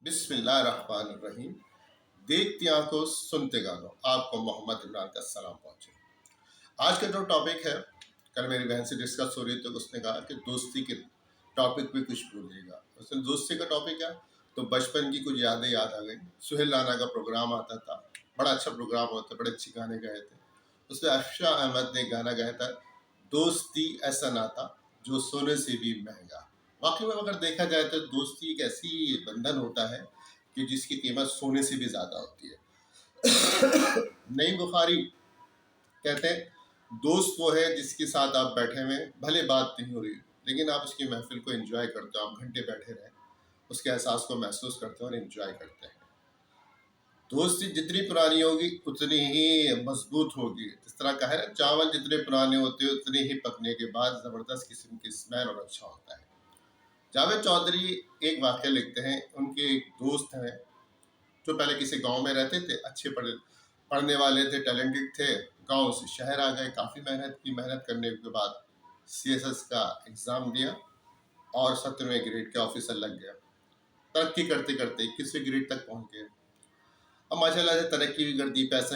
بسم اللہ الرحمن الرحیم۔ دیکھتی آنکھوں سنتے گانوں، آپ کو محمد عمران کا سلام پہنچے۔ آج کا جو ٹاپک ہے، کل میری بہن سے ڈسکس ہو رہی تو اس نے کہا کہ دوستی کے ٹاپک پہ کچھ بولیے گا۔ اس نے دوستی کا ٹاپک ہے تو بچپن کی کچھ یادیں یاد آ گئی۔ سہیل رانا کا پروگرام آتا تھا، بڑا اچھا پروگرام ہوتا، بڑے اچھے گانے گائے تھے۔ اس میں افشاں احمد نے گانا گایا تھا، دوستی ایسا ناتا جو سونے سے بھی مہنگا۔ واقعی میں اگر دیکھا جائے تو دوستی ایک ایسی بندھن ہوتا ہے کہ جس کی قیمت سونے سے بھی زیادہ ہوتی ہے۔ نعیم بخاری کہتے ہیں دوست وہ ہے جس کے ساتھ آپ بیٹھے ہوئے، بھلے بات نہیں ہو رہی لیکن آپ اس کی محفل کو انجوائے کرتے ہو، آپ گھنٹے بیٹھے رہے، اس کے احساس کو محسوس کرتے ہیں اور انجوائے کرتے ہیں۔ دوستی جتنی پرانی ہوگی اتنی ہی مضبوط ہوگی۔ اس طرح کا ہے نا، چاول جتنے پرانے ہوتے ہیں اتنے ہی پکنے کے بعد زبردست قسم کی اسمیل اور اچھا ہوتا ہے۔ جاوید چودھری ایک واقعہ لکھتے ہیں، ان کے ایک دوست ہیں جو پہلے کسی گاؤں میں رہتے تھے، اچھے پڑھنے والے تھے، ٹیلنٹڈ تھے، گاؤں سے شہر آ گئے، کافی محنت کی، محنت کرنے کے بعد سی ایس ایس کا ایگزام دیا اور 17ویں گریڈ کے آفیسر لگ گیا۔ ترقی کرتے کرتے 21ویں گریڈ تک پہنچ گئے۔ اب ماشاء اللہ سے ترقی بھی کر دی، پیسہ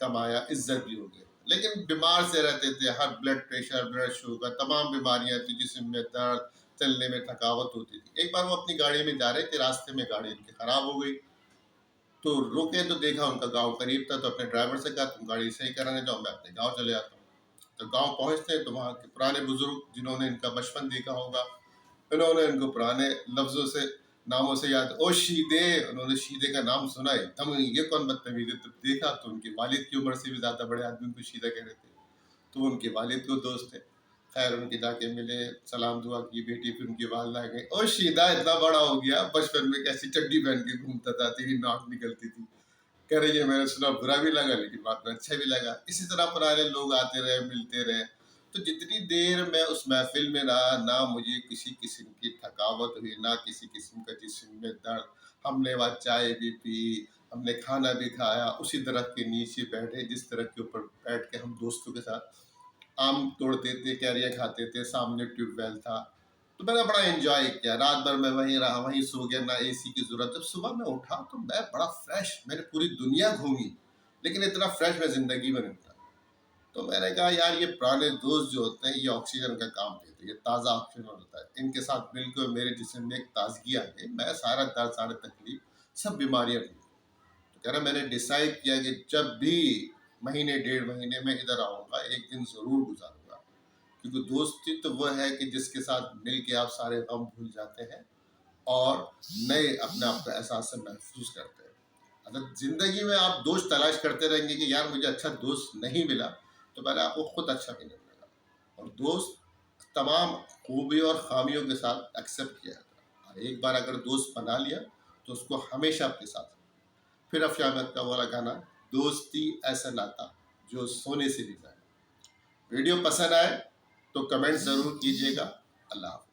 کمایا، عزت بھی ہو گئی، لیکن بیمار سے رہتے تھے، ہر بلڈ پریشر، بلڈ شوگر، تمام بیماریاں تھیں، جسم میں درد، چلنے میں تھکاوٹ ہوتی تھی۔ ایک بار وہ اپنی گاڑی میں جا رہے تھے، راستے میں گاڑی ان کی خراب ہو گئی تو رکے تو دیکھا ان کا گاؤں قریب تھا، تو اپنے ڈرائیور سے کہا تم گاڑی صحیح کرانے جاؤ، میں اپنے گاؤں چلے جاتا ہوں۔ تو گاؤں پہنچتے ہیں تو وہاں کے پرانے بزرگ جنہوں نے ان کا بچپن دیکھا ہوگا، انہوں نے ان کو پرانے لفظوں سے، ناموں سے یاد، او شیدے، انہوں نے شیدے کا نام سنا ہے، تم یہ کون بدتمیزی ہے؟ تو دیکھا تو ان کے والد کی عمر سے بھی زیادہ بڑے آدمی ان کو شیدہ کہہ رہے تھے، تو ان کے والد کو دوست تھے۔ خیر ان کے جا کے ملے، سلام دعا کی، بیٹی پھر ان کی والدہ گئی، اور شیدہ اتنا بڑا ہو گیا، بچپن میں کیسی چڈی پہن کے گھومتا تھا، تیری ناک نکلتی تھی۔ کہہ رہی ہے میں نے سنا، برا بھی لگا لیکن بات میں اچھا بھی لگا۔ اسی طرح پرانے لوگ آتے رہے، ملتے رہے، تو جتنی دیر میں اس محفل میں رہا، نہ مجھے کسی قسم کی تھکاوٹ ہوئی، نہ کسی قسم کا جسم میں درد۔ ہم نے وہاں چائے بھی پی، ہم نے کھانا بھی کھایا، اسی درخت کے نیچے بیٹھے جس درخت کے اوپر بیٹھ کے ہم دوستوں کے ساتھ آم توڑتے تھے، کیریاں کھاتے تھے، سامنے ٹیوب ویل تھا، تو میں نے بڑا انجوائے کیا۔ رات بھر میں وہیں رہا، وہیں سو گیا، نہ اے سی کی ضرورت۔ جب صبح میں اٹھا تو میں بڑا فریش، میں نے پوری دنیا گھومی لیکن اتنا فریش میں زندگی میں نہیں تھا۔ تو میں نے کہا یار یہ پرانے دوست جو ہوتے ہیں یہ آکسیجن کا کام کرتے ہیں، یہ تازہ آکسیجن ہوتا ہے، ان کے ساتھ مل کر میرے جسم میں ایک تازگی آ گئی، میں سارا درد، سارا تکلیف، سب بیماریاں ٹھیک۔ تو کہہ رہا میں نے ڈیسائیڈ کیا کہ جب بھی مہینے ڈیڑھ مہینے میں ادھر آؤں گا ایک دن ضرور گزاروں گا، کیونکہ دوستی تو وہ ہے کہ جس کے ساتھ مل کے آپ سارے غم بھول جاتے ہیں اور نئے اپنے آپ کا احساس سے محفوظ کرتے ہیں۔ اگر زندگی میں آپ دوست تلاش کرتے رہیں گے کہ یار مجھے اچھا دوست نہیں ملا، تو پہلے آپ کو خود اچھا نہیں ملے گا، اور دوست تمام خوبی اور خامیوں کے ساتھ ایکسیپٹ کیا جاتا ہے، اور ایک بار اگر دوست بنا لیا تو اس کو ہمیشہ اپنے ساتھ رکھنا۔ پھر افشاں احمد کا والا گانا، دوستی ایسا ناتا جو سونے سے بھی مہنگا۔ ویڈیو پسند آئے تو کمنٹ ضرور کیجیے گا۔ اللہ حافظ۔